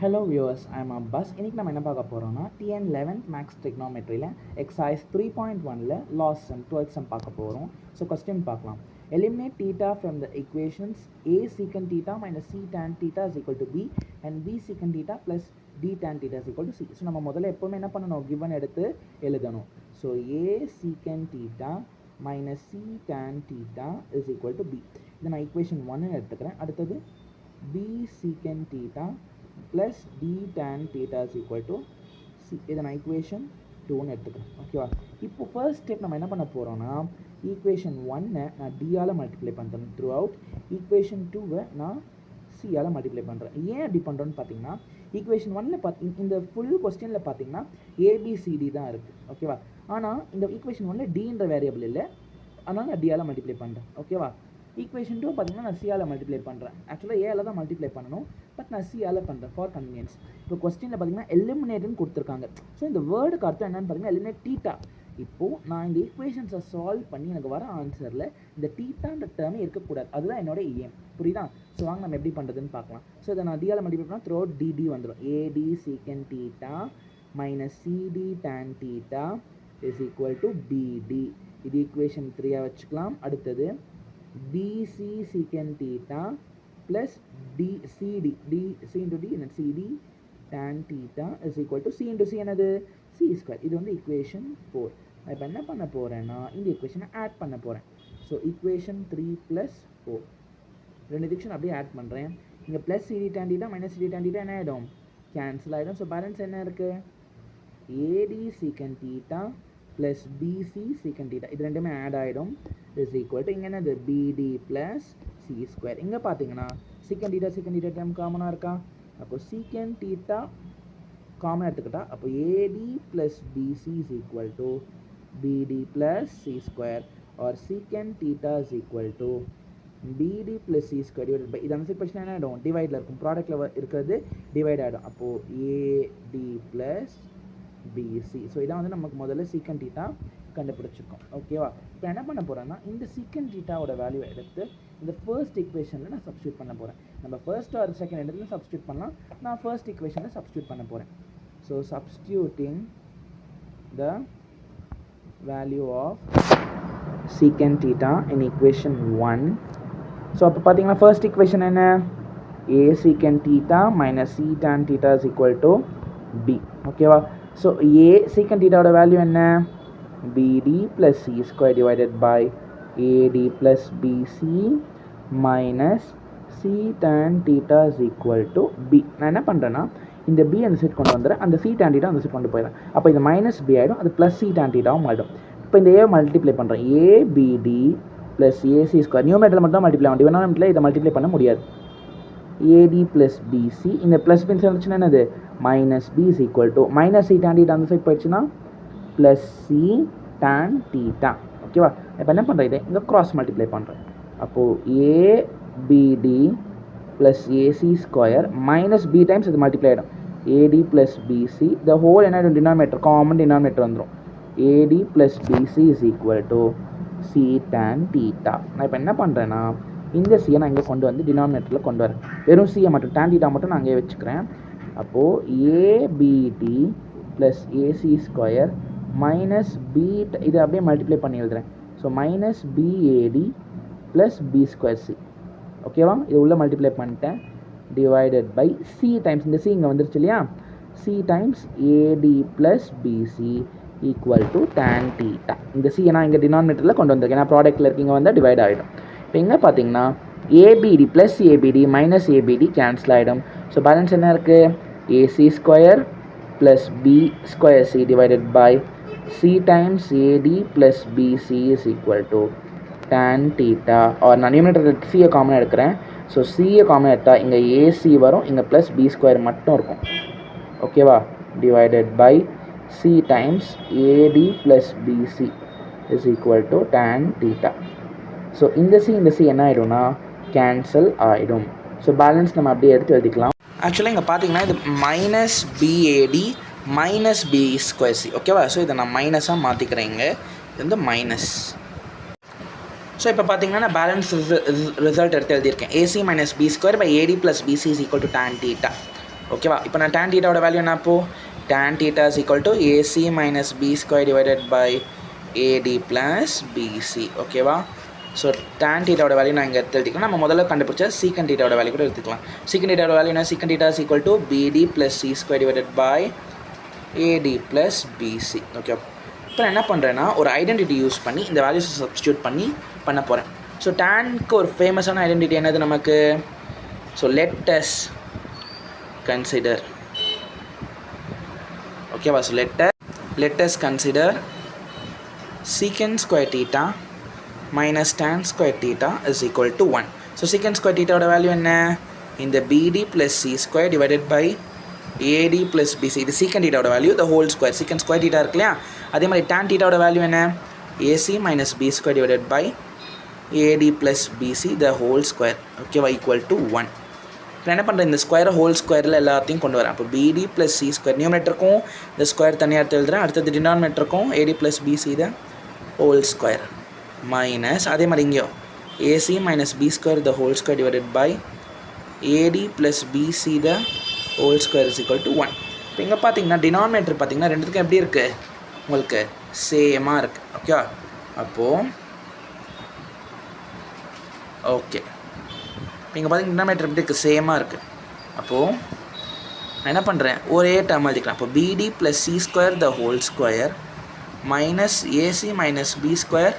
Hello viewers, I am Abbas. இன்னைக்கு நம்ம என்ன பார்க்க போறோம்னா TN 11th மேக்ஸ் ட்ரிக்னாமெட்ரியில் எக்ஸசைஸ் 3.1ல லாஸ் சம் 12th சம் பார்க்க போகிறோம். ஸோ கொஸ்டின் பார்க்கலாம். Eliminate theta from the equations a secant theta minus c tan theta is equal to b and b secant theta plus d tan theta is equal to c. So நம்ம முதல்ல எப்போவுமே என்ன பண்ணணும், given எடுத்து எழுதணும். So a secant theta minus c tan theta is equal to b. இதை நான் equation 1 எடுத்துக்கிறேன். அடுத்தது b secant theta plus d tan theta is equal to c. இதை நான் equation 2 எடுத்துக்கிறேன். ஓகேவா? இப்போ ஃபர்ஸ்ட் ஸ்டெப் நம்ம என்ன பண்ண போகிறோம்னா, ஈக்குவேஷன் 1 நான் d-ஆல் மல்டிப்ளை பண்ணுறேன் த்ரூ அவுட், ஈக்குவேஷன் 2 நான் c-ஆல் மல்டிப்ளை பண்ணுறேன். ஏன் அப்படி பண்ணுறோன்னு பார்த்தீங்கன்னா, ஈக்குவேஷன் 1 இந்த ஃபுல் கொஸ்டினில் பார்த்தீங்கன்னா ஏபிசிடி தான் இருக்குது. ஓகேவா? ஆனால் இந்த ஈக்குவேஷன் 1 டின்ற வேரியபிள் இல்லை, ஆனால் நான் d-ஆல் மல்டிப்ளை பண்ணுறேன். ஓகேவா? ஈக்குவேஷன் 2 பார்த்தீங்கன்னா நான் c-ஆல் மல்டிப்ளை பண்ணுறேன். ஆக்சுவலாக ஏல தான் மல்டிப்ளை பண்ணணும், பட் நான் c-ஆல் பண்ணுறேன் ஃபார் கன்வீனியன்ஸ். இப்போ கொஸ்டினில் பார்த்தீங்கன்னா எலிமினேட்னு கொடுத்துருக்காங்க. ஸோ இந்த வேர்டுக்கு அர்த்தம் என்னென்னு பார்த்தீங்கன்னா எலிமினேட் தீட்டா. இப்போது நான் இந்த ஈக்குவேஷன்ஸை சால்வ் பண்ணி எனக்கு வர ஆன்சரில் இந்த தீட்டான்ற டேர்மே இருக்கக்கூடாது. அதுதான் என்னோட ஏம். புரியுதா? ஸோ வாங்க நம்ம எப்படி பண்ணுறதுன்னு பார்க்கலாம். ஸோ இதை நான் d-ஆல் மல்டிப்ளை பண்ணால் த்ரூ அவுட் டி வந்துடும். A d secant theta minus c d tan theta is equal to b d. இது ஈக்குவேஷன் 3 வச்சுக்கலாம். அடுத்தது BC secant theta plus CD, C into D and CD tan theta is equal to C into C என்னது C square. இது வந்து equation 4. நான் இப்போ என்ன பண்ண போகிறேன்னா இந்த equation ஆட் பண்ண போகிறேன். ஸோ equation 3 plus 4 ரெண்டு equation அப்படியே ஆட் பண்ணுறேன். இங்கே plus CD tan theta minus CD tan theta என்ன ஆகிடும், கேன்சல் ஆகிடும். ஸோ பேலன்ஸ் என்ன இருக்குது, AD secant theta plus BC secant theta இது ரெண்டுமே ஆட் ஆகிடும் is equal to இங்கே என்னது BD plus C square. இங்கே பார்த்தீங்கன்னா secant theta term காமனாக இருக்கா, அப்போ secant theta காமனாக எடுத்துக்கிட்டா அப்போ AD plus BC is equal to BD plus C square or secant theta is equal to BD plus C square divided by இது அந்த செக்ஷன் என்ன ஆகிடும், டிவைடில் இருக்கும். ப்ராடக்டில் இருக்கிறது டிவைட் ஆகிடும். அப்போது AD plus BC. ஸோ இதான் வந்து நமக்கு முதல்ல secant theta கண்டுபிடிச்சிருக்கோம். ஓகேவா? இப்போ என்ன பண்ண போகிறேன்னா இந்த secant thetaவோட வேல்யூ எடுத்து இந்த ஃபர்ஸ்ட் ஈக்குவேஷனில் நான் சப்ஸ்டியூட் பண்ண போகிறேன். நம்ம ஃபர்ஸ்ட் ஆர் செகண்ட் இடத்துல சப்ஸ்டியூட் பண்ணலாம், நான் ஃபர்ஸ்ட் ஈக்குவேஷனில் சப்ஸ்டியூட் பண்ண போகிறேன். So substituting the value of secant theta in equation 1. So அப்போ பார்த்தீங்கன்னா ஃபர்ஸ்ட் ஈக்குவேஷன் என்ன, a secant theta minus c tan theta is equal to b. ஓகேவா? ஸோ a secant thetaவோட வேல்யூ என்ன, BD plus C square divided by AD plus BC minus C tan theta is equal to B. நான் என்ன பண்ணுறேன்னா இந்த B அந்த side கொண்டு வந்துடுறேன், அந்த C tan theta அந்த சைட் கொண்டு போயிடுறேன். அப்போ இது மைனஸ் B ஆகிடும், அது ப்ளஸ் C tan thetaவும் ஆகிடும். இப்போ இந்த A மல்டிப்ளை பண்ணுறேன், ABD ப்ளஸ் AC ஸ்கொயர் நியூமரேட்டரில் மட்டும் தான் மல்டிப்ளை ஆகும், டினாமினேட்டரில் இதை மல்டிப்ளை பண்ண முடியாது. AD ப்ளஸ் BC இந்த ப்ளஸ் பின் இருந்துச்சுன்னா என்னது minus B is equal to minus C tan theta அந்த சைட் போயிடுச்சுன்னா ப்ளஸ் C tan theta. ஓகேவா? இப்போ என்ன பண்ணுறேன், இதை இங்கே க்ராஸ் மல்டிப்ளை பண்ணுறேன். அப்போது ABD plus AC square minus B times இது மல்டிப்ளை ஆகிடும், AD plus BC the whole என்ன ஆகிடும், டினாமினேட்டர் காமன் டினாமினேட்டர் வந்துடும். AD plus BC is equal to C tan theta. நான் இப்போ என்ன பண்ணுறேன்னா இந்த சியை நான் இங்கே கொண்டு வந்து டினாமினேட்டரில் கொண்டு வரேன், வெறும் சியை மட்டும் tan theta மட்டும் நான் அங்கே வச்சுக்கிறேன். அப்போது ABD plus AC square minus B இதை அப்படியே மல்டிப்ளை பண்ணி எழுதுறேன். So minus BAD plus B square C. ஓகேவா? இது உள்ளே மல்டிப்ளை பண்ணிட்டேன், டிவைடட் பை C டைம்ஸ் இந்த C இங்கே வந்துருச்சு இல்லையா, C times AD plus BC equal to tan theta. இந்த C நான் இங்கே டினாமினேட்டரில் கொண்டு வந்திருக்கேன், நான் ப்ராடக்ட்டில் இருக்கீங்க வந்தால் டிவைட் ஆகிடும். இப்போ இங்கே பார்த்தீங்கன்னா ABD plus ABD minus ABD cancel ஆகிடும். ஸோ பேலன்ஸ் என்ன இருக்குது, AC square plus B square C divided by C times AD plus BC is equal to tan theta. और நான் நியூமரேட்டர் C காமனாக எடுக்கிறேன். ஸோ C காமனாக எடுத்தால் இங்கே AC வரும், இங்கே ப்ளஸ் B ஸ்கொயர் மட்டும் இருக்கும். ஓகேவா? Divided by C times AD plus BC is equal to tan theta. So இந்த C என்ன ஆகிடும்னா கேன்சல் ஆகிடும். ஸோ பேலன்ஸ் நம்ம அப்படியே எடுத்து எழுதிக்கலாம். ஆக்சுவலாக இங்கே பார்த்தீங்கன்னா இது minus BAD minus B square C. ஓகேவா? ஸோ இதை நான் மைனஸாக மாற்றிக்கிறேங்க, இது வந்து மைனஸ். ஸோ இப்போ பார்த்தீங்கன்னா நான் பேலன்ஸ் ரிசல்ட் எடுத்து எழுதியிருக்கேன், AC minus B square by AD plus BC is equal to tan theta. ஓகேவா? இப்போ நான் tan theta வேல்யூ என்ன அப்போ tan theta is equal to AC minus B square divided by AD plus BC. ஓகேவா? So tan theta value நான் இங்கே எடுத்துக்கலாம். நம்ம முதல்ல கண்டுபிடிச்ச secant theta வேல்யூ கூட எடுத்துக்கலாம். secant theta வேல்யூ என்ன? secant theta is equal to BD plus C square divided by AD plus BC. Okay, இப்போ நான் என்ன பண்ணுறேன்னா ஒரு ஐடென்டிட்டி யூஸ் பண்ணி இந்த வேல்யூஸை சப்ஸ்டியூட் பண்ணி பண்ண போகிறேன். ஸோ டேனுக்கு ஒரு ஃபேமஸான ஐடென்டிட்டி என்னது நமக்கு? So consider. ஓகேவா? So let us consider secant square theta minus tan square theta is equal to 1. So secant square theta ஓட வேல்யூ என்ன? இந்த BD plus C square divided by AD plus BC. இது secant theta ஓட value the whole square. secant square theta இருக்கு இல்லையா? அதே மாதிரி tan theta ஓட வேல்யூ என்ன? AC minus B square divided by AD plus BC the whole square. ஓகேவா? equal to 1. இப்போ என்ன பண்ணுறேன்? இந்த ஸ்கொயரை ஹோல் ஸ்கொயரில் எல்லாத்தையும் கொண்டு வரேன். அப்போ BD plus C ஸ்கொயர் நியூமரேட்டருக்கும் இந்த ஸ்கொயர் தனியாக எடுத்து எழுதுறேன். அடுத்தது டினாமினேட்டருக்கும் AD plus BC the whole square minus அதே மாதிரி இங்கேயும் AC minus B square the whole square divided by AD plus BC the whole square is equal to 1. இப்போ இங்கே பார்த்தீங்கன்னா டினாமினேட்டர் பார்த்தீங்கன்னா ரெண்டுத்துக்கும் எப்படி இருக்குது? உங்களுக்கு சேமாக இருக்குது. ஓகே, அப்போது ஓகே இப்போ இங்கே பார்த்தீங்கன்னா டினாமினேட்டர் எப்படி இருக்குது? சேமாக இருக்குது. அப்போது நான் என்ன பண்ணுறேன்? ஒரே டேர்ம் எழுதிக்கலாம். அப்போ BD plus C square the whole square minus AC minus B square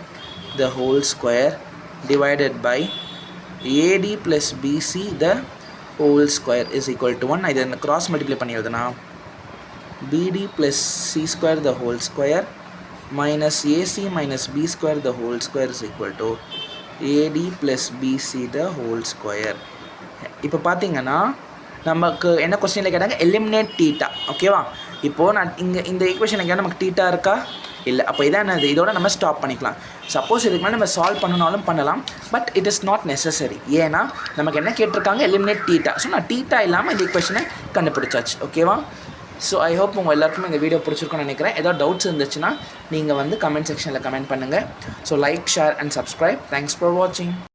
the whole square divided by AD plus BC the whole square is equal to 1. இதை கிராஸ் மல்டிப்ளை பண்ணி எழுதுனா BD plus C square the whole square minus AC minus B square the whole square is equal to AD plus BC the whole square. இப்போ பார்த்தீங்கன்னா நமக்கு என்ன கொஸ்டினில் கேட்டாங்க? Eliminate theta. ஓகேவா? இப்போது நான் இங்கே இந்த ஈக்குவேஷனுக்கு கேட்டால் நமக்கு தீட்டா இருக்கா? இல்லை. அப்போ இதான் என்னது? இதோட நம்ம ஸ்டாப் பண்ணிக்கலாம். சப்போஸ் இதுக்கு மேலே நம்ம சால்வ் பண்ணனாலும் பண்ணலாம், but it is not necessary. ஏன்னா நமக்கு என்ன கேட்டிருக்காங்க? Eliminate theta. ஸோ நான் தீட்டா இல்லாமல் இந்த ஈக்குவேஷனை கண்டுபிடிச்சாச்சு. ஓகேவா? ஸோ ஐ ஹோப் உங்கள் எல்லாருக்குமே இந்த வீடியோ பிடிச்சிருக்குன்னு நினைக்கிறேன். ஏதாவது டவுட்ஸ் இருந்துச்சுன்னா நீங்கள் வந்து கமெண்ட் செக்ஷனில் கமெண்ட் பண்ணுங்கள். So like, share and subscribe. Thanks for வாட்சிங்.